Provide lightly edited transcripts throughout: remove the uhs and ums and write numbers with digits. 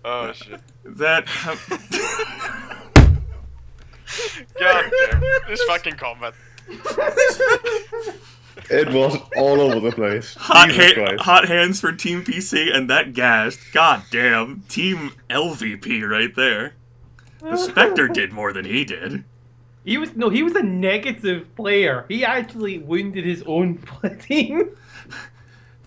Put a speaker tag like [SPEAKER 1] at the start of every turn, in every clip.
[SPEAKER 1] Oh shit.
[SPEAKER 2] That.
[SPEAKER 1] God damn. This fucking combat.
[SPEAKER 3] It was all over the place.
[SPEAKER 2] Hot,
[SPEAKER 3] Jesus Christ.
[SPEAKER 2] hot hands for Team PC and that gassed. God damn. Team LVP right there. The Spectre did more than he did.
[SPEAKER 4] He was a negative player. He actually wounded his own team.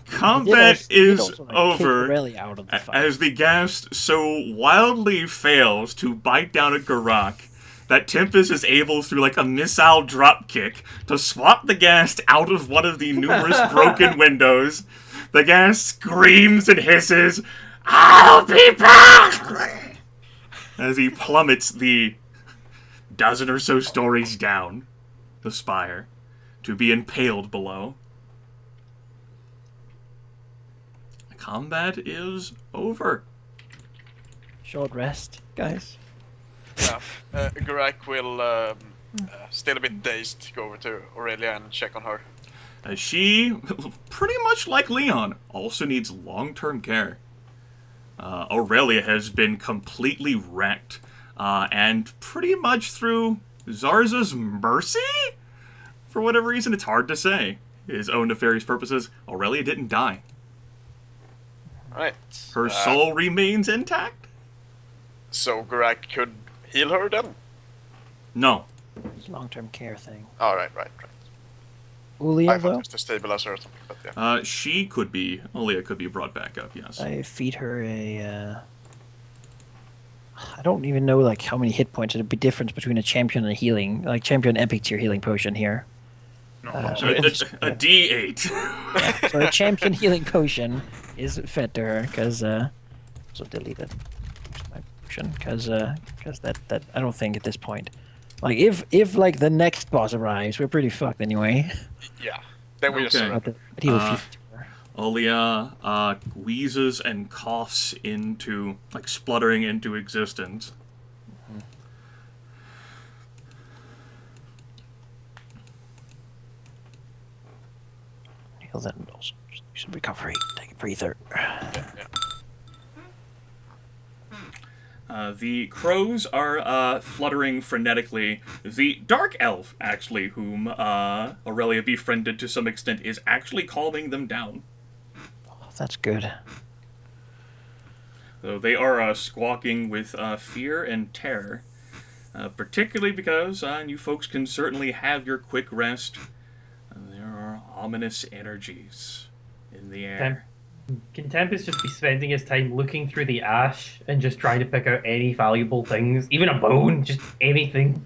[SPEAKER 2] Combat is over
[SPEAKER 5] Aurelia out of the fight.
[SPEAKER 2] as the Ghast so wildly fails to bite down at Geráck that Tempus is able, through like a missile dropkick, to swat the Ghast out of one of the numerous broken windows. The Ghast screams and hisses, "I'll be back!" as he plummets the dozen or so stories down the spire to be impaled below. Combat is over.
[SPEAKER 5] Short rest, guys.
[SPEAKER 1] Yeah. Geráck will, still a bit dazed, go over to Aurelia and check on her.
[SPEAKER 2] She, pretty much like Leon, also needs long-term care. Aurelia has been completely wrecked, and pretty much through Zarza's mercy? For whatever reason, it's hard to say. His own nefarious purposes, Aurelia didn't die.
[SPEAKER 1] Right.
[SPEAKER 2] Her soul remains intact?
[SPEAKER 1] So Geráck could heal her then?
[SPEAKER 2] No.
[SPEAKER 5] It's a long-term care thing.
[SPEAKER 1] Oh, right. I
[SPEAKER 5] Ulia,
[SPEAKER 1] thought
[SPEAKER 5] though,
[SPEAKER 1] it was to stabilize her or something, but yeah.
[SPEAKER 2] Aurelia could be brought back up, yes.
[SPEAKER 5] I feed her a... I don't even know like how many hit points it'd be difference between a champion and a healing, like champion epic tier healing potion here.
[SPEAKER 2] So a D8.
[SPEAKER 5] Yeah, so a champion healing potion is fed to her because so delete it. My potion because that I don't think at this point. Like if like the next boss arrives, we're pretty fucked anyway.
[SPEAKER 1] Yeah. Then we just
[SPEAKER 2] Okay.
[SPEAKER 1] surrender.
[SPEAKER 5] But he will feed to her.
[SPEAKER 2] Aurelia wheezes and coughs into, like, spluttering into existence.
[SPEAKER 5] Heal that and also just do some recovery. Take a breather.
[SPEAKER 1] Yeah.
[SPEAKER 2] The crows are fluttering frenetically. The dark elf, actually, whom Aurelia befriended to some extent, is actually calming them down.
[SPEAKER 5] Oh, that's good.
[SPEAKER 2] So they are squawking with fear and terror. Particularly because you folks can certainly have your quick rest. There are ominous energies in the air.
[SPEAKER 4] Can Tempus just be spending his time looking through the ash and just trying to pick out any valuable things? Even a bone, just anything?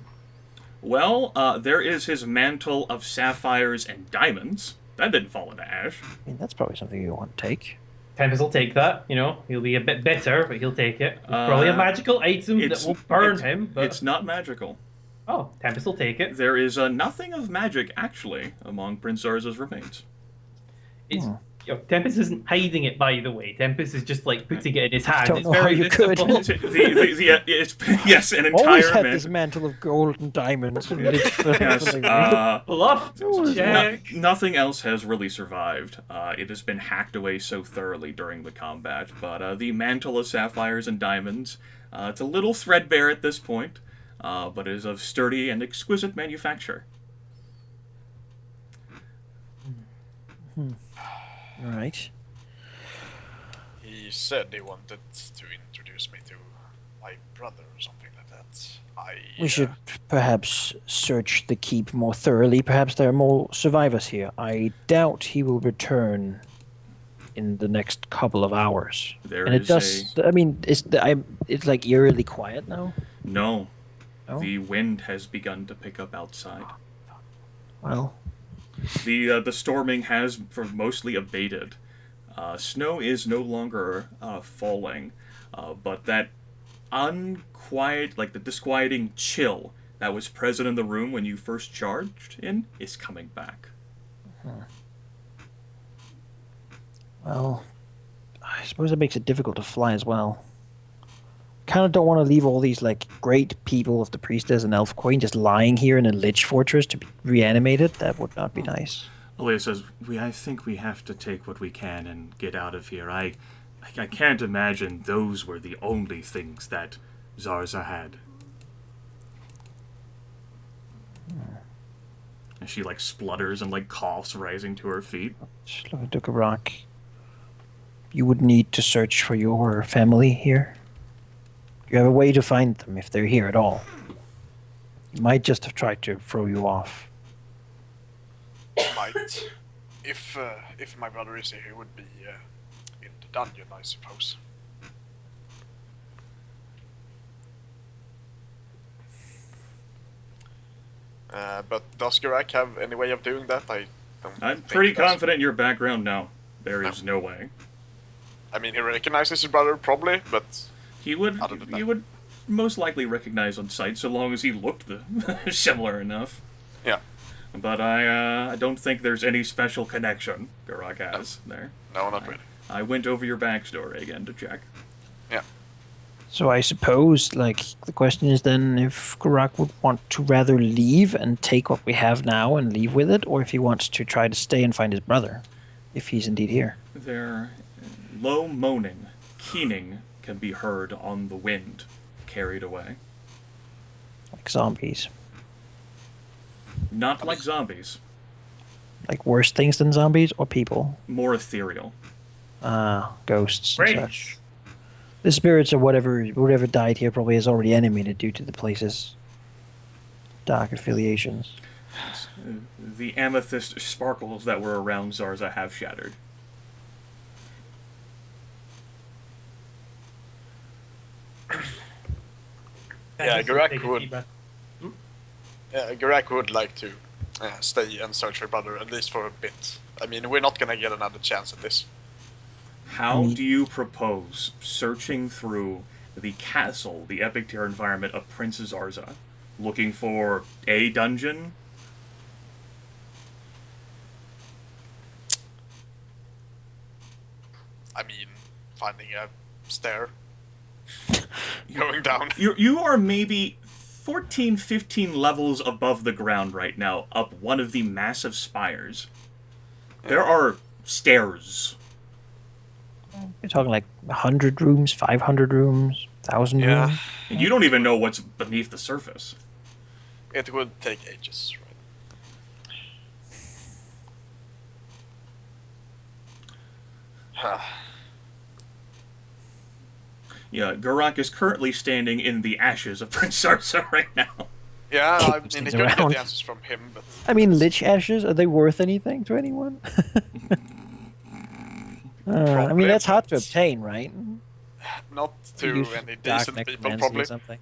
[SPEAKER 2] Well, there is his mantle of sapphires and diamonds. That didn't fall into ash.
[SPEAKER 5] I mean, that's probably something you want to take.
[SPEAKER 4] Tempus will take that, you know. He'll be a bit bitter, but he'll take it. It's probably a magical item that will burn him. But...
[SPEAKER 2] It's not magical.
[SPEAKER 4] Oh, Tempus will take it.
[SPEAKER 2] There is nothing of magic, actually, among Prince Zarza's remains.
[SPEAKER 4] It's, you know, Tempus isn't hiding it, by the way. Tempus is just like putting it in his hand.
[SPEAKER 5] don't
[SPEAKER 4] It's
[SPEAKER 5] know how
[SPEAKER 4] very
[SPEAKER 5] you could.
[SPEAKER 4] visible.
[SPEAKER 2] It's yes, an
[SPEAKER 5] Always
[SPEAKER 2] entire
[SPEAKER 5] had
[SPEAKER 2] man.
[SPEAKER 5] this mantle of gold and diamonds.
[SPEAKER 2] Yes,
[SPEAKER 4] Bluff check.
[SPEAKER 2] nothing else has really survived. It has been hacked away so thoroughly during the combat. But the mantle of sapphires and diamonds, it's a little threadbare at this point, but is of sturdy and exquisite manufacture.
[SPEAKER 5] All right.
[SPEAKER 1] He said he wanted to introduce me to my brother or something like that.
[SPEAKER 5] We should perhaps search the keep more thoroughly. Perhaps there are more survivors here. I doubt he will return in the next couple of hours. I mean, it's like eerily quiet now.
[SPEAKER 2] No.
[SPEAKER 5] Oh?
[SPEAKER 2] The wind has begun to pick up outside.
[SPEAKER 5] Well,
[SPEAKER 2] The storming has mostly abated. Snow is no longer falling, but that unquiet, like the disquieting chill that was present in the room when you first charged in is coming back.
[SPEAKER 5] well, I suppose it makes it difficult to fly as well. Kind of don't want to leave all these like great people of the priestess and elf queen just lying here in a lich fortress to be reanimated. That would not be nice.
[SPEAKER 2] Aurelia says, I think we have to take what we can and get out of here. I I can't imagine those were the only things that Zarza had. And she, like, splutters and, like, coughs, rising to her feet.
[SPEAKER 5] Look at Geráck. You would need to search for your family here. You have a way to find them if they're here at all. He might just have tried to throw you off.
[SPEAKER 1] Might. If my brother is here, he would be in the dungeon, I suppose. But does Geráck have any way of doing that? I don't.
[SPEAKER 2] I'm
[SPEAKER 1] think
[SPEAKER 2] pretty
[SPEAKER 1] he does.
[SPEAKER 2] confident in your background now. There is no way.
[SPEAKER 1] I mean, he recognizes his brother probably, but
[SPEAKER 2] He would
[SPEAKER 1] Other than that.
[SPEAKER 2] he would most likely recognize on sight so long as he looked similar enough.
[SPEAKER 1] yeah,
[SPEAKER 2] But I don't think there's any special connection Geráck has there.
[SPEAKER 1] no, not really.
[SPEAKER 2] I went over your backstory again to check.
[SPEAKER 1] Yeah.
[SPEAKER 5] So I suppose, like, the question is then if Geráck would want to rather leave and take what we have now and leave with it, or if he wants to try to stay and find his brother, if he's indeed here.
[SPEAKER 2] Their low moaning, keening can be heard on the wind, carried away.
[SPEAKER 5] Like zombies.
[SPEAKER 2] Not like zombies,
[SPEAKER 5] Like worse things than zombies or people.
[SPEAKER 2] more ethereal.
[SPEAKER 5] Ghosts
[SPEAKER 4] Great.
[SPEAKER 5] and such. The spirits or whatever died here probably is already animated due to the place's dark affiliations.
[SPEAKER 2] The amethyst sparkles that were around Zarza have shattered.
[SPEAKER 1] Yeah,
[SPEAKER 4] Just
[SPEAKER 1] Geráck
[SPEAKER 4] take a
[SPEAKER 1] would.
[SPEAKER 4] deep breath.
[SPEAKER 1] Yeah, Geráck would like to stay and search for brother at least for a bit. I mean, we're not gonna get another chance at this.
[SPEAKER 2] How do you propose searching through the castle, the epic tier environment of Princess Zarza, looking for a dungeon?
[SPEAKER 1] I mean, finding a stair, going down.
[SPEAKER 2] You are maybe 14, 15 levels above the ground right now, up one of the massive spires. There are stairs.
[SPEAKER 5] You're talking like 100 rooms, 500 rooms, 1,000
[SPEAKER 1] Yeah,
[SPEAKER 5] rooms.
[SPEAKER 2] And you don't even know what's beneath the surface.
[SPEAKER 1] it would take ages, right?
[SPEAKER 2] Yeah, Geráck is currently standing in the ashes of Prince Zarza right now.
[SPEAKER 1] Yeah, I mean,
[SPEAKER 5] things
[SPEAKER 1] you couldn't get
[SPEAKER 5] around.
[SPEAKER 1] the answers from him, but
[SPEAKER 5] I mean, lich ashes, are they worth anything to anyone? I mean, that's hard to obtain, right?
[SPEAKER 1] not to
[SPEAKER 5] Use
[SPEAKER 1] any
[SPEAKER 5] dark
[SPEAKER 1] decent people,
[SPEAKER 5] necromancy
[SPEAKER 1] probably.
[SPEAKER 5] Or something.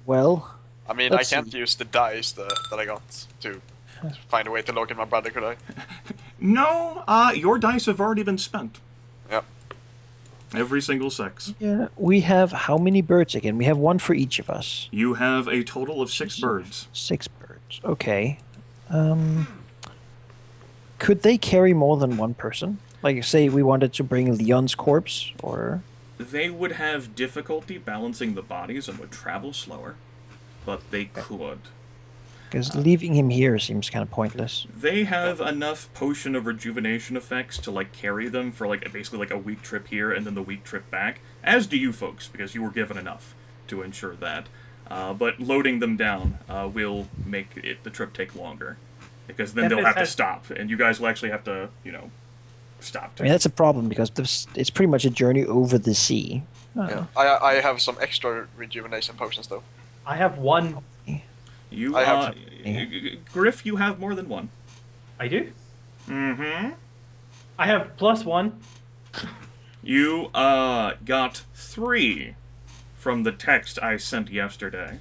[SPEAKER 5] Well,
[SPEAKER 1] I mean,
[SPEAKER 5] let's
[SPEAKER 1] I can't
[SPEAKER 5] see.
[SPEAKER 1] use the dice that I got to find a way to locate my brother, could I?
[SPEAKER 2] No, your dice have already been spent.
[SPEAKER 1] Yep.
[SPEAKER 2] Every single 6.
[SPEAKER 5] yeah, we have how many birds again? We have one for each of us.
[SPEAKER 2] You have a total of 6 birds.
[SPEAKER 5] 6 birds. Okay. Could they carry more than one person? Like, say we wanted to bring Leon's corpse, or...
[SPEAKER 2] They would have difficulty balancing the bodies and would travel slower, but they could.
[SPEAKER 5] Because leaving him here seems kind of pointless.
[SPEAKER 2] They have enough potion of rejuvenation effects to, like, carry them for, like, basically, like, a week trip here and then the week trip back, as do you folks, because you were given enough to ensure that. But loading them down will make the trip take longer, because then they'll
[SPEAKER 4] Tempus
[SPEAKER 2] have to
[SPEAKER 4] has-
[SPEAKER 2] stop, and you guys will actually have to, stop.
[SPEAKER 5] I mean, that's a problem, because it's pretty much a journey over the sea.
[SPEAKER 1] Yeah. I have some extra rejuvenation potions, though.
[SPEAKER 4] I have one.
[SPEAKER 2] You,
[SPEAKER 1] I have
[SPEAKER 2] Gryph, you have more than one.
[SPEAKER 4] I do.
[SPEAKER 2] Mm-hmm.
[SPEAKER 4] I have +1.
[SPEAKER 2] You, got 3 from the text I sent yesterday.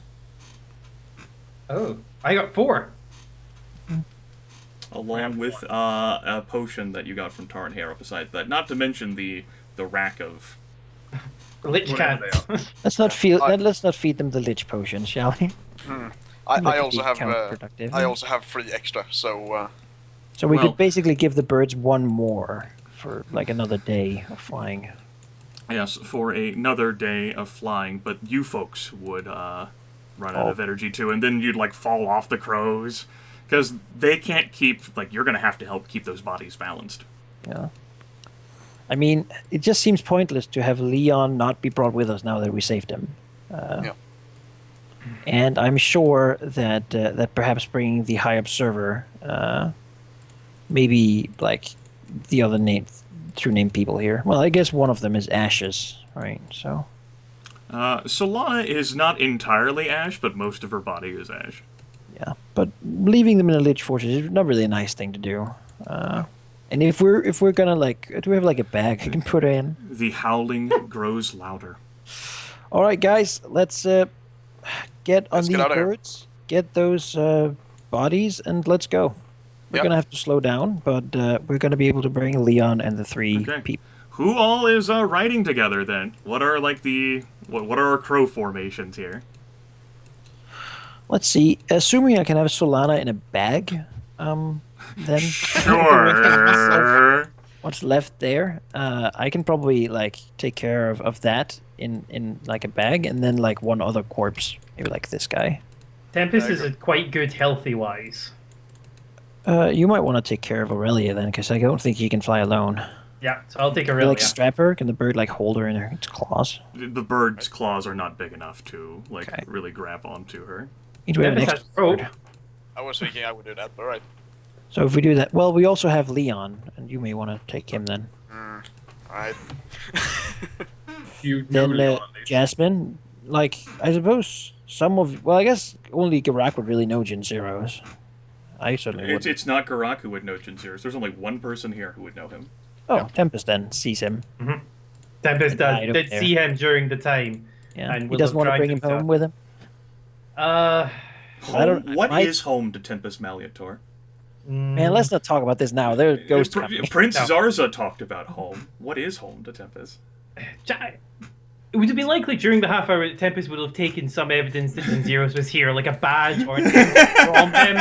[SPEAKER 4] Oh, I got 4.
[SPEAKER 2] Along with, a potion that you got from Tarn Hera besides that. Not to mention the rack of...
[SPEAKER 4] Lich
[SPEAKER 2] Whatever
[SPEAKER 4] cats.
[SPEAKER 5] Let's not feed them the lich potion, shall we? That
[SPEAKER 1] I
[SPEAKER 5] could
[SPEAKER 1] also
[SPEAKER 5] be
[SPEAKER 1] have
[SPEAKER 5] counterproductive.
[SPEAKER 1] I also have 3 extra, so
[SPEAKER 5] So we
[SPEAKER 2] Well-
[SPEAKER 5] could basically give the birds one more for like another day of flying.
[SPEAKER 2] Yes, for another day of flying, but you folks would, run out of energy too, and then you'd, like, fall off the crows. Because they can't keep, like, you're gonna have to help keep those bodies balanced.
[SPEAKER 5] Yeah. I mean, it just seems pointless to have Leon not be brought with us now that we saved him.
[SPEAKER 1] Yeah.
[SPEAKER 5] And I'm sure that that perhaps bringing the High Observer, maybe like the other true name people here. Well, I guess one of them is Ashes, right? So.
[SPEAKER 2] Solana is not entirely ash, but most of her body is ash.
[SPEAKER 5] Yeah, but leaving them in a Lich Fortress is not really a nice thing to do. And if we're gonna do we have like a bag I can put her in?
[SPEAKER 2] The howling grows louder.
[SPEAKER 5] All right, guys, let's get on these birds, get those bodies, and let's go. We're gonna have to slow down, but we're gonna be able to bring Leon and the three people.
[SPEAKER 2] Who all is riding together then? What are like what are our crow formations here?
[SPEAKER 5] Let's see. Assuming I can have Solana in a bag, then
[SPEAKER 2] sure.
[SPEAKER 5] What's left there? I can probably take care of that in like a bag, and then like one other corpse, maybe like this guy.
[SPEAKER 4] Tempus is quite good healthy wise.
[SPEAKER 5] You might want to take care of Aurelia then, because I don't think he can fly alone.
[SPEAKER 4] Yeah, so I'll take Aurelia.
[SPEAKER 5] Like strap her? Can the bird hold her in its claws?
[SPEAKER 2] The bird's claws are not big enough to really grab onto her.
[SPEAKER 5] We have an extra bird.
[SPEAKER 1] I was thinking I would do that, but right.
[SPEAKER 5] So if we do that, well, we also have Leon, and you may want to take him then.
[SPEAKER 1] Alright.
[SPEAKER 5] Then Jasmine, I suppose I guess only Geráck would really know Gen Zeros. I certainly would.
[SPEAKER 2] It's not Geráck who would know Gen Zeros. There's only one person here who would know him.
[SPEAKER 5] Oh, Tempus then sees him.
[SPEAKER 4] Mm-hmm. Tempus did see him during the time.
[SPEAKER 5] Yeah.
[SPEAKER 4] And
[SPEAKER 5] he doesn't want to bring him home with him.
[SPEAKER 2] What is home to Tempus Malleator?
[SPEAKER 5] Man, let's not talk about this now. There goes
[SPEAKER 2] Prince Zarza talked about home. What is home to Tempus?
[SPEAKER 4] Would it be likely during the half hour that Tempus would have taken some evidence that Gen Zeros was here, like a badge or anything from him?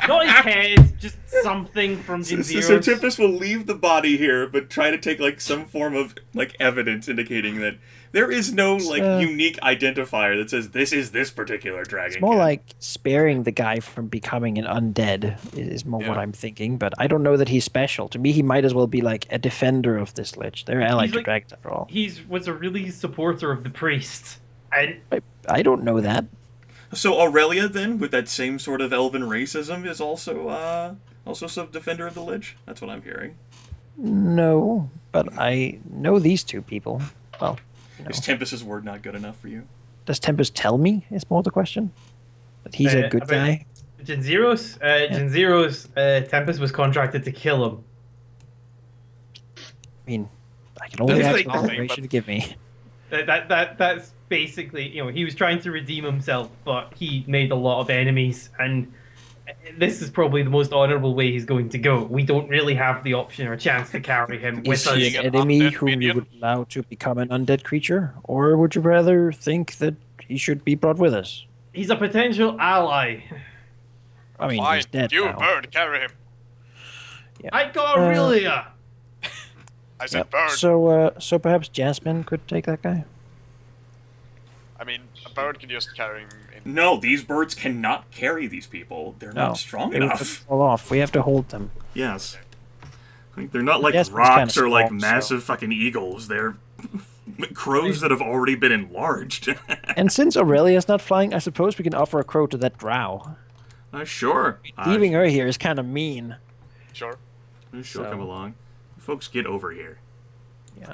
[SPEAKER 4] Not his head, just something from Gen Zeros.
[SPEAKER 2] So Tempus will leave the body here, but try to take some form of evidence indicating that there is no unique identifier that says this is this particular dragon.
[SPEAKER 5] It's more like sparing the guy from becoming an undead is more what I'm thinking, but I don't know that he's special. To me, he might as well be a defender of this lich. They're allied to dragons after all.
[SPEAKER 4] He was a really supporter of the priest.
[SPEAKER 5] I don't know that.
[SPEAKER 2] So Aurelia, then, with that same sort of elven racism, is also some defender of the lich? That's what I'm hearing.
[SPEAKER 5] No, but I know these two people. Well,
[SPEAKER 2] is Tempus's word not good enough for you?
[SPEAKER 5] Does Tempus tell me? Is more the question. That he's a good guy.
[SPEAKER 4] Gen Zeros, Tempus was contracted to kill him.
[SPEAKER 5] I mean, I can only ask for information to give me.
[SPEAKER 4] That's basically, he was trying to redeem himself, but he made a lot of enemies, and this is probably the most honorable way he's going to go. We don't really have the option or chance to carry him with us.
[SPEAKER 5] Is he an enemy whom you would allow to become an undead creature, or would you rather think that he should be brought with us?
[SPEAKER 4] He's a potential ally.
[SPEAKER 5] I mean, he's dead
[SPEAKER 1] You,
[SPEAKER 5] now.
[SPEAKER 1] bird, carry him.
[SPEAKER 5] Yeah.
[SPEAKER 4] I got Aurelia.
[SPEAKER 1] I said bird.
[SPEAKER 5] So perhaps Jasmine could take that guy?
[SPEAKER 1] I mean, a bird can just carry him in.
[SPEAKER 2] No, these birds cannot carry these people. They're not strong enough.
[SPEAKER 5] Fall off. We have to hold them.
[SPEAKER 2] Yes. They're not like
[SPEAKER 5] Jasmine's
[SPEAKER 2] rocks
[SPEAKER 5] kinda
[SPEAKER 2] or
[SPEAKER 5] small,
[SPEAKER 2] massive fucking eagles. They're crows that have already been enlarged.
[SPEAKER 5] And since Aurelia's not flying, I suppose we can offer a crow to that drow.
[SPEAKER 2] Sure.
[SPEAKER 5] Leaving her here is kind of mean.
[SPEAKER 1] Sure.
[SPEAKER 2] She'll come along. Folks, get over here.
[SPEAKER 5] Yeah.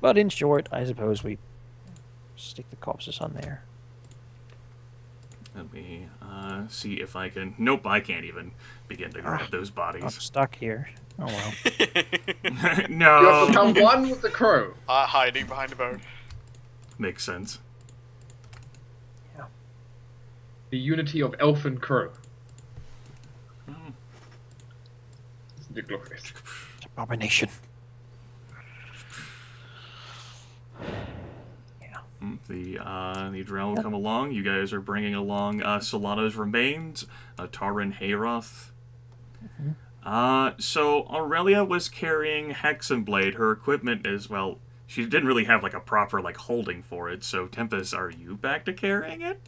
[SPEAKER 5] But in short, I suppose we stick the corpses on there.
[SPEAKER 2] Let me see if I can... Nope, I can't even begin to grab those bodies.
[SPEAKER 5] I'm stuck here. Oh well.
[SPEAKER 2] No.
[SPEAKER 6] You have become one with the crow.
[SPEAKER 1] Hiding behind the bird.
[SPEAKER 2] Makes sense.
[SPEAKER 5] Yeah.
[SPEAKER 6] The unity of elf and crow. Isn't it glorious?
[SPEAKER 5] Abomination.
[SPEAKER 2] The drow will come along. You guys are bringing along Solana's remains, Taran Hayroth. So Aurelia was carrying Hexenblade. Her equipment is, well, she didn't really have a proper holding for it. So Tempus, are you back to carrying it?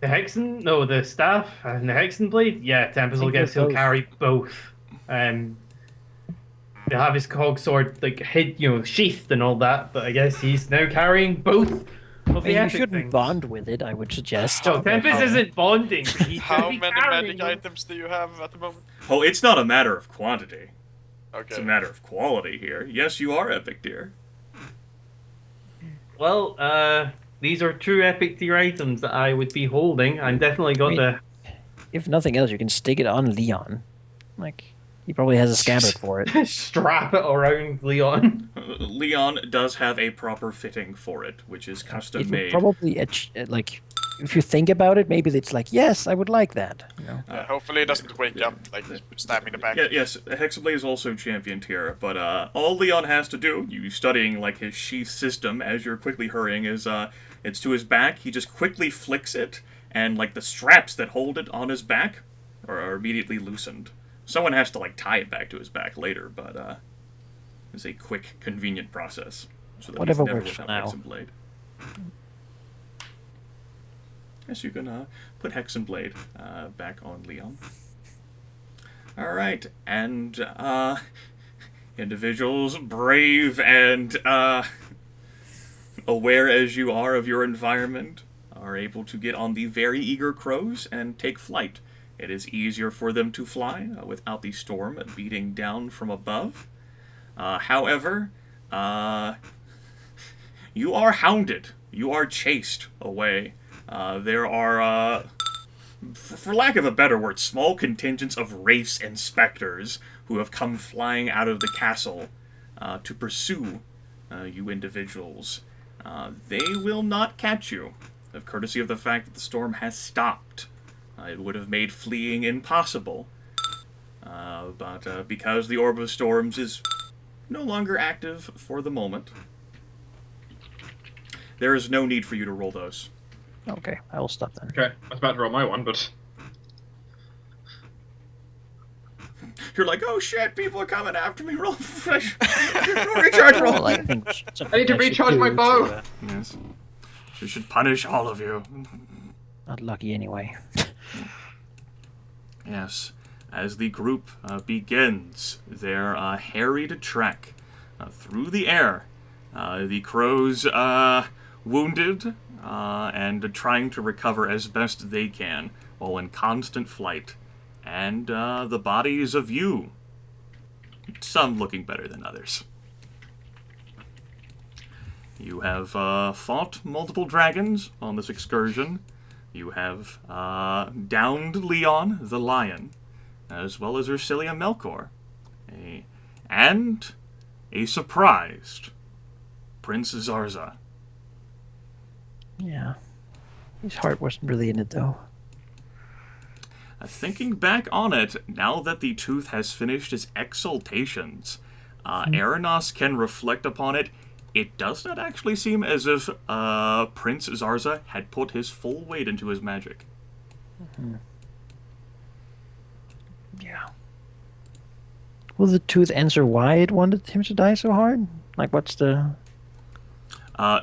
[SPEAKER 4] The Hexen, no, the staff and the Hexen blade. Yeah, Tempus will
[SPEAKER 5] think
[SPEAKER 4] guess
[SPEAKER 5] they're
[SPEAKER 4] he'll
[SPEAKER 5] both.
[SPEAKER 4] carry both. He'll have his cog sword like sheathed and all that, but I guess he's now carrying both of
[SPEAKER 5] I
[SPEAKER 4] the
[SPEAKER 5] mean, you
[SPEAKER 4] epic
[SPEAKER 5] shouldn't
[SPEAKER 4] things.
[SPEAKER 5] bond with it, I would suggest.
[SPEAKER 4] No, Tempus
[SPEAKER 1] How-
[SPEAKER 4] isn't bonding. He's
[SPEAKER 1] How
[SPEAKER 4] gonna be
[SPEAKER 1] many
[SPEAKER 4] carrying
[SPEAKER 1] magic
[SPEAKER 4] them.
[SPEAKER 1] items do you have at the moment?
[SPEAKER 2] Oh, it's not a matter of quantity. It's a
[SPEAKER 1] Okay.
[SPEAKER 2] matter of quality here. Yes, you are epic, dear.
[SPEAKER 4] Well, these are true epic tier items that I would be holding. I'm definitely got
[SPEAKER 5] I mean, if nothing else, you can stick it on Leon. Like, he probably has a scabbard for it.
[SPEAKER 4] the strap it around Leon.
[SPEAKER 2] Leon does have a proper fitting for it, which is custom
[SPEAKER 5] It would
[SPEAKER 2] made.
[SPEAKER 5] probably, like, if you think about it, maybe it's like, yes, I would like that. You know?
[SPEAKER 1] Yeah, hopefully it doesn't wake up, like, stab me in the back.
[SPEAKER 2] Yeah, yes, Hexablade is also championed here, but all Leon has to do, you studying like his sheath system as you're quickly hurrying, is it's to his back. He just quickly flicks it, and like the straps that hold it on his back are immediately loosened. Someone has to like tie it back to his back later, but it's a quick, convenient process. So that
[SPEAKER 5] Whatever
[SPEAKER 2] he's never
[SPEAKER 5] works for
[SPEAKER 2] without
[SPEAKER 5] now.
[SPEAKER 2] Hexablade. Yes, you can put Hexenblade back on Leon. Alright, and individuals brave and aware as you are of your environment are able to get on the very eager crows and take flight. It is easier for them to fly without the storm beating down from above. However, you are hounded. You are chased away. There are, for lack of a better word, small contingents of wraiths and specters who have come flying out of the castle to pursue you individuals. They will not catch you, of courtesy of the fact that the storm has stopped. It would have made fleeing impossible. But because the Orb of Storms is no longer active for the moment, there is no need for you to roll those.
[SPEAKER 5] Okay, I will stop then.
[SPEAKER 6] Okay, I was about to roll my one, but
[SPEAKER 2] You're like, oh shit, people are coming after me. Roll fresh. Recharge roll.
[SPEAKER 5] Well, I think
[SPEAKER 6] I need to recharge my bow.
[SPEAKER 2] Yes. You should punish all of you.
[SPEAKER 5] Not lucky anyway.
[SPEAKER 2] Yes. As the group begins their harried trek through the air, the crows wounded and trying to recover as best they can while in constant flight. And the bodies of you, some looking better than others. You have fought multiple dragons on this excursion. You have downed Leon the lion, as well as Ursilia Melkor, and a surprised Prince Zarza.
[SPEAKER 5] Yeah. His heart wasn't really in it, though.
[SPEAKER 2] Thinking back on it, now that the Tooth has finished his exaltations, Aranas can reflect upon it. It does not actually seem as if Prince Zarza had put his full weight into his magic.
[SPEAKER 5] Yeah. Will the Tooth answer why it wanted him to die so hard? Like, what's the...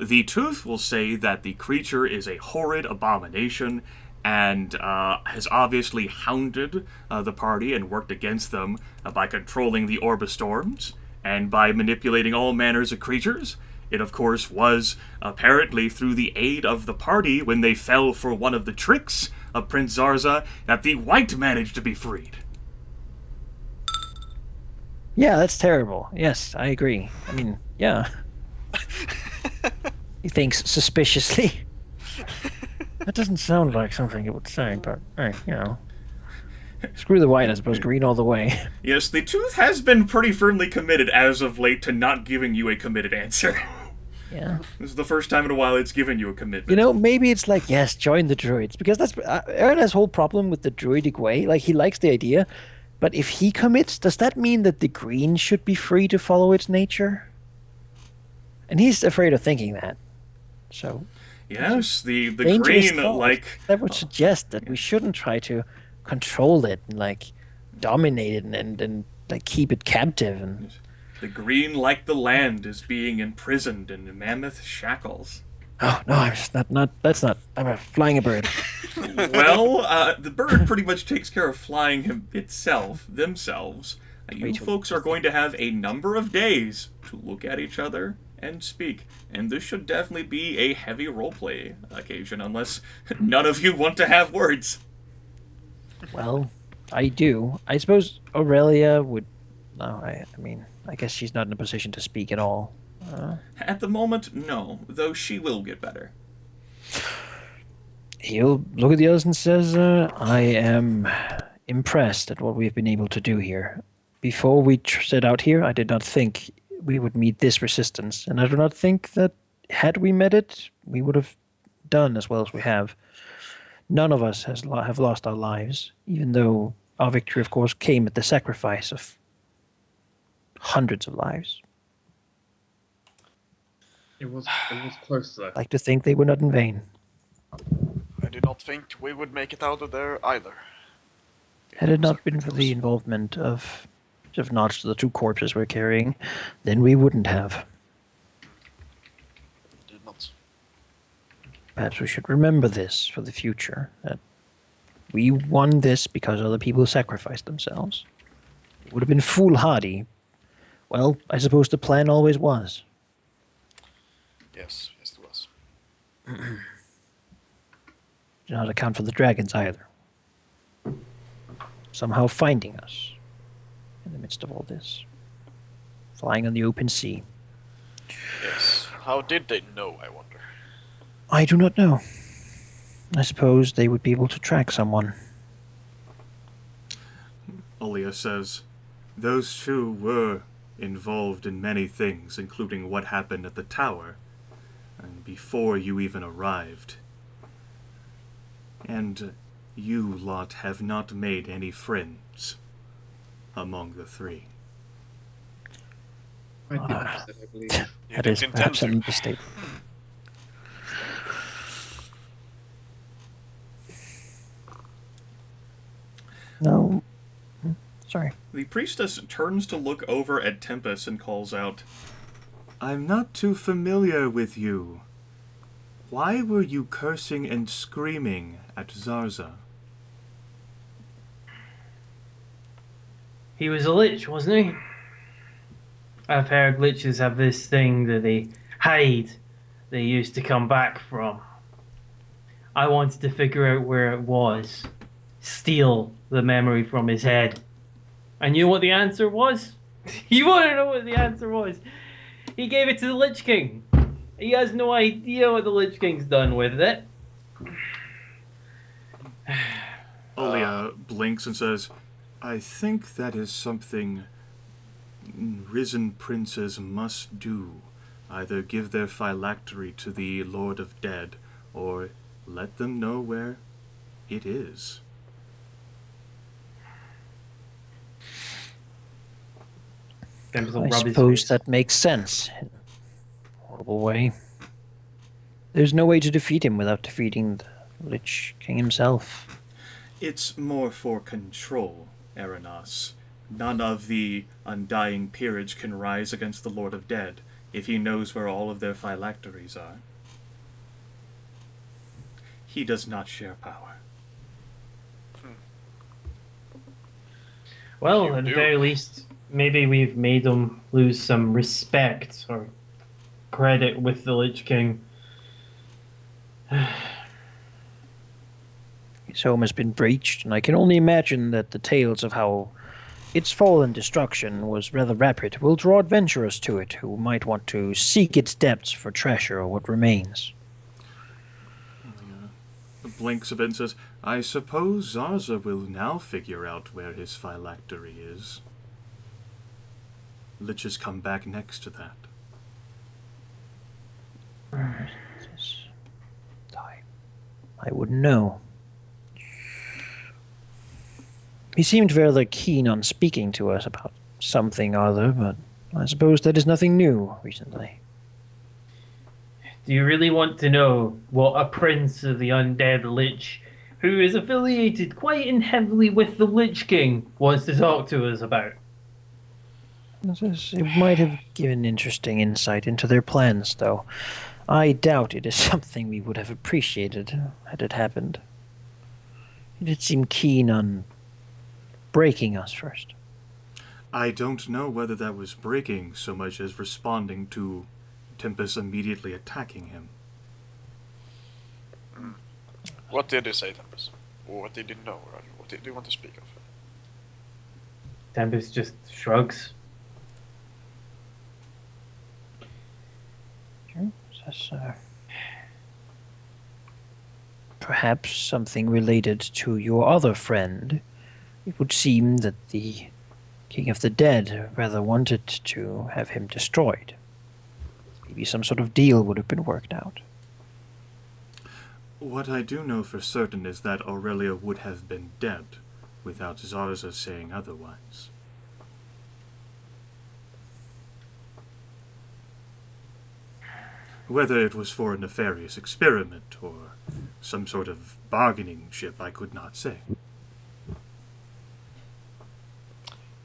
[SPEAKER 2] The Tooth will say that the creature is a horrid abomination and has obviously hounded the party and worked against them by controlling the Orb of Storms and by manipulating all manners of creatures. It, of course, was apparently through the aid of the party when they fell for one of the tricks of Prince Zarza that the White managed to be freed.
[SPEAKER 5] Yeah, that's terrible. Yes, I agree. I mean, yeah. He thinks suspiciously. That doesn't sound like something it would say, but, hey, you know. Screw the white, I suppose. Green all the way.
[SPEAKER 2] Yes, the Tooth has been pretty firmly committed as of late to not giving you a committed answer.
[SPEAKER 5] Yeah.
[SPEAKER 2] This is the first time in a while it's given you a commitment.
[SPEAKER 5] You know, maybe it's like, yes, join the druids. Because that's Aaron's whole problem with the druidic way. Like, he likes the idea, but if he commits, does that mean that the green should be free to follow its nature? And he's afraid of thinking that. So...
[SPEAKER 2] Yes, the
[SPEAKER 5] dangerous
[SPEAKER 2] green,
[SPEAKER 5] thought.
[SPEAKER 2] like...
[SPEAKER 5] That would suggest that we shouldn't try to control it and, like, dominate it and like, keep it captive. And
[SPEAKER 2] The green, like the land, is being imprisoned in mammoth shackles.
[SPEAKER 5] Oh no, I'm just not. That's not. I'm flying a bird.
[SPEAKER 2] Well, the bird pretty much takes care of flying themselves. You
[SPEAKER 5] Rachel.
[SPEAKER 2] folks are going to have a number of days to look at each other and speak. And this should definitely be a heavy roleplay occasion, unless none of you want to have words.
[SPEAKER 5] Well, I do. I suppose Aurelia would. No, I mean, I guess she's not in a position to speak at all.
[SPEAKER 2] At the moment, no, though she will get better.
[SPEAKER 5] He'll look at the others and says, I am impressed at what we've been able to do here. Before we set out here, I did not think we would meet this resistance, and I do not think that had we met it, we would have done as well as we have. None of us have lost our lives, even though our victory, of course, came at the sacrifice of hundreds of lives.
[SPEAKER 6] It was close though.
[SPEAKER 5] I'd like to think they were not in vain.
[SPEAKER 1] I do not think we would make it out of there either.
[SPEAKER 5] Had it not been for the involvement of not the two corpses we're carrying, then we wouldn't have.
[SPEAKER 1] Did not.
[SPEAKER 5] Perhaps we should remember this for the future, that we won this because other people sacrificed themselves. It would have been foolhardy. Well, I suppose the plan always was.
[SPEAKER 1] Yes, it was.
[SPEAKER 5] Do not account for the dragons either. Somehow finding us in the midst of all this. Flying on the open sea.
[SPEAKER 1] Yes. How did they know, I wonder?
[SPEAKER 5] I do not know. I suppose they would be able to track someone.
[SPEAKER 2] Aurelia says, those two were involved in many things, including what happened at the tower, and before you even arrived. And you lot have not made any friends among the three.
[SPEAKER 6] I did that, I believe.
[SPEAKER 5] That is
[SPEAKER 1] didn't
[SPEAKER 5] perhaps
[SPEAKER 1] intend
[SPEAKER 5] an
[SPEAKER 1] to.
[SPEAKER 5] understatement. No. Sorry.
[SPEAKER 2] The priestess turns to look over at Tempus and calls out, I'm not too familiar with you. Why were you cursing and screaming at Zarza?
[SPEAKER 4] He was a lich, wasn't he? I've heard liches have this thing that they hide, they used to come back from. I wanted to figure out where it was, steal the memory from his head. And you know what the answer was? You want to know what the answer was? He gave it to the Lich King. He has no idea what the Lich King's done with it.
[SPEAKER 2] Aurelia blinks and says, I think that is something risen princes must do. Either give their phylactery to the Lord of Dead, or let them know where it is.
[SPEAKER 5] I suppose that makes sense. In a horrible way. There's no way to defeat him without defeating the Lich King himself.
[SPEAKER 2] It's more for control, Aranas. None of the Undying Peerage can rise against the Lord of Dead if he knows where all of their phylacteries are. He does not share power.
[SPEAKER 4] Well, at the very least, maybe we've made him lose some respect or credit with the Lich King.
[SPEAKER 5] His home has been breached, and I can only imagine that the tales of how its fall and destruction was rather rapid will draw adventurers to it who might want to seek its depths for treasure or what remains.
[SPEAKER 2] Blinks a bit and says, I suppose Zarza will now figure out where his phylactery is. Liches come back next to that.
[SPEAKER 5] I wouldn't know. He seemed very keen on speaking to us about something or other, but I suppose that is nothing new recently.
[SPEAKER 4] Do you really want to know what a prince of the undead Lich, who is affiliated quite heavily with the Lich King, wants to talk to us about?
[SPEAKER 5] It might have given interesting insight into their plans, though. I doubt it is something we would have appreciated had it happened. He did seem keen on breaking us first.
[SPEAKER 2] I don't know whether that was breaking so much as responding to Tempus immediately attacking him.
[SPEAKER 1] What did he say, Tempus? Or what did he know? Or what did you want to speak of?
[SPEAKER 4] Tempus just shrugs.
[SPEAKER 5] That's, perhaps something related to your other friend. It would seem that the King of the Dead rather wanted to have him destroyed. Maybe some sort of deal would have been worked out.
[SPEAKER 2] What I do know for certain is that Aurelia would have been dead, without Zarza saying otherwise. Whether it was for a nefarious experiment or some sort of bargaining chip, I could not say.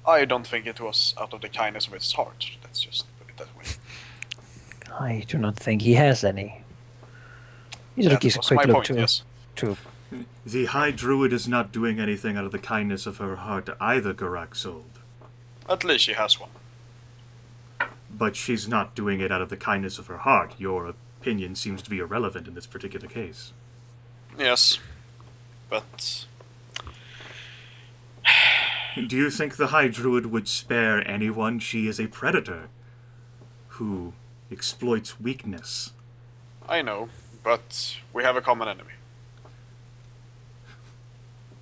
[SPEAKER 1] I don't think it was out of the kindness of his heart. Let's just put it that way.
[SPEAKER 5] I do not think he has any. He's
[SPEAKER 1] That
[SPEAKER 5] gives a
[SPEAKER 1] was
[SPEAKER 5] quick
[SPEAKER 1] my
[SPEAKER 5] look
[SPEAKER 1] point,
[SPEAKER 5] to,
[SPEAKER 1] yes.
[SPEAKER 5] to
[SPEAKER 2] The High Druid is not doing anything out of the kindness of her heart either, Geráck Zold.
[SPEAKER 1] At least she has one.
[SPEAKER 2] But she's not doing it out of the kindness of her heart. Your opinion seems to be irrelevant in this particular case.
[SPEAKER 1] Yes. But
[SPEAKER 2] Do you think the High Druid would spare anyone? She is a predator who exploits weakness.
[SPEAKER 1] I know, but we have a common enemy.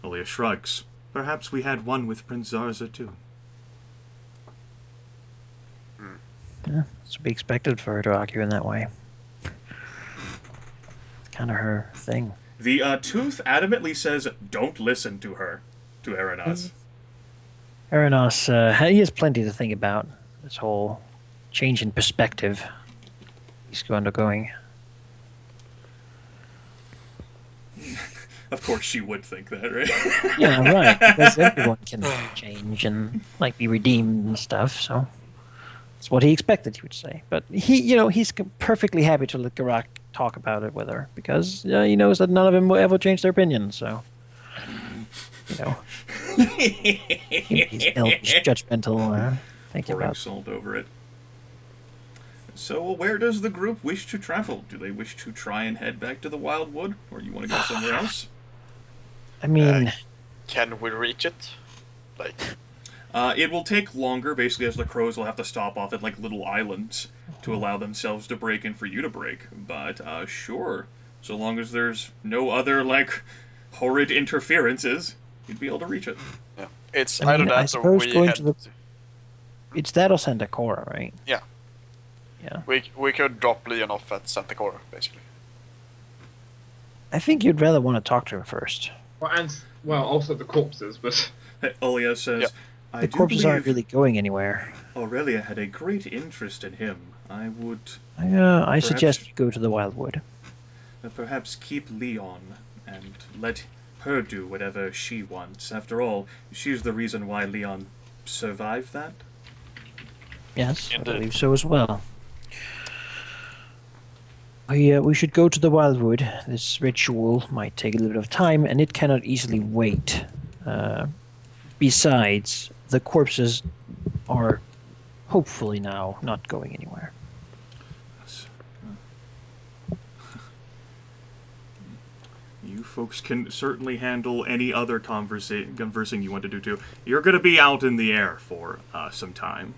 [SPEAKER 2] Aurelia shrugs. Perhaps we had one with Prince Zarza, too.
[SPEAKER 5] yeah, it's to be expected for her to argue in that way. It's kind of her thing.
[SPEAKER 2] The Tooth adamantly says, don't listen to her, to Aranas.
[SPEAKER 5] Aranas, he has plenty to think about. This whole change in perspective he's undergoing.
[SPEAKER 2] Of course she would think that, right?
[SPEAKER 5] Yeah, right. Because everyone can change and be redeemed and stuff. So it's what he expected, he would say. But he's perfectly happy to let Geráck talk about it with her because he knows that none of them will ever change their opinion. So he's elvish, judgmental. Thank you,
[SPEAKER 2] Pouring salt over it. So, where does the group wish to travel? Do they wish to try and head back to the Wildwood, or you want to go somewhere else?
[SPEAKER 5] I mean,
[SPEAKER 1] Can we reach it?
[SPEAKER 2] It will take longer, basically, as the crows will have to stop off at little islands to allow themselves to break and for you to break. But sure, so long as there's no other horrid interferences, you'd be able to reach it.
[SPEAKER 1] Yeah. It's
[SPEAKER 5] I
[SPEAKER 1] either
[SPEAKER 5] mean, I
[SPEAKER 1] that or
[SPEAKER 5] suppose
[SPEAKER 1] we
[SPEAKER 5] going
[SPEAKER 1] head.
[SPEAKER 5] to the- it's that or Santa Cora, right?
[SPEAKER 1] Yeah.
[SPEAKER 5] Yeah.
[SPEAKER 1] We could drop Leon off at Santa Cora, basically.
[SPEAKER 5] I think you'd rather want to talk to him first.
[SPEAKER 6] Well, also the corpses, but
[SPEAKER 2] Aurelia says,
[SPEAKER 1] Yeah.
[SPEAKER 2] I
[SPEAKER 5] The
[SPEAKER 2] do
[SPEAKER 5] corpses aren't
[SPEAKER 2] believe
[SPEAKER 5] really going anywhere.
[SPEAKER 2] Aurelia had a great interest in him. I would
[SPEAKER 5] I suggest you go to the Wildwood.
[SPEAKER 2] perhaps keep Leon and let her do whatever she wants. After all, she's the reason why Leon survived that.
[SPEAKER 5] Yes, I
[SPEAKER 1] Indeed.
[SPEAKER 5] believe so as well. We should go to the Wildwood. This ritual might take a little bit of time, and it cannot easily wait. Besides, the corpses are hopefully now not going anywhere.
[SPEAKER 2] You folks can certainly handle any other conversing you want to do too. You're going to be out in the air for some time,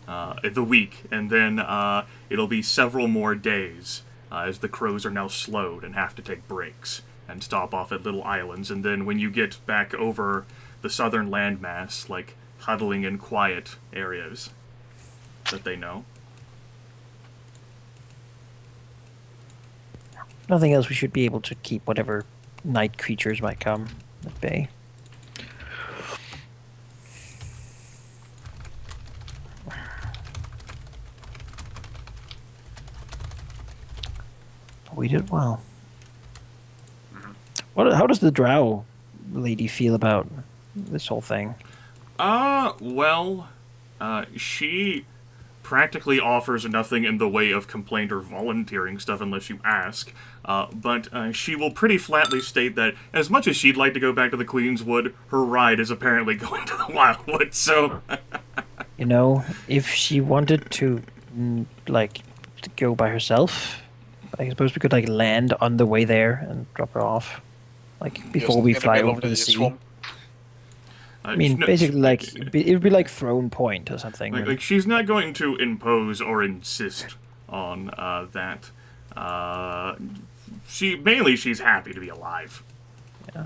[SPEAKER 2] the week, and then it'll be several more days as the crows are now slowed and have to take breaks and stop off at little islands. And then when you get back over the southern landmass, huddling in quiet areas that they know.
[SPEAKER 5] If nothing else, we should be able to keep whatever night creatures might come at bay. We did well. How does the drow lady feel about this whole thing?
[SPEAKER 2] Well, she practically offers nothing in the way of complaint or volunteering stuff unless you ask. But she will pretty flatly state that as much as she'd like to go back to the Queen's Wood, her ride is apparently going to the Wildwood, so...
[SPEAKER 5] You know, if she wanted to, to go by herself, I suppose we could, land on the way there and drop her off. Before we fly over to the sea.
[SPEAKER 1] swamp.
[SPEAKER 5] I mean, basically, it would be like Throne Point or something.
[SPEAKER 2] She's not going to impose or insist on that. She's happy to be alive.
[SPEAKER 5] Yeah.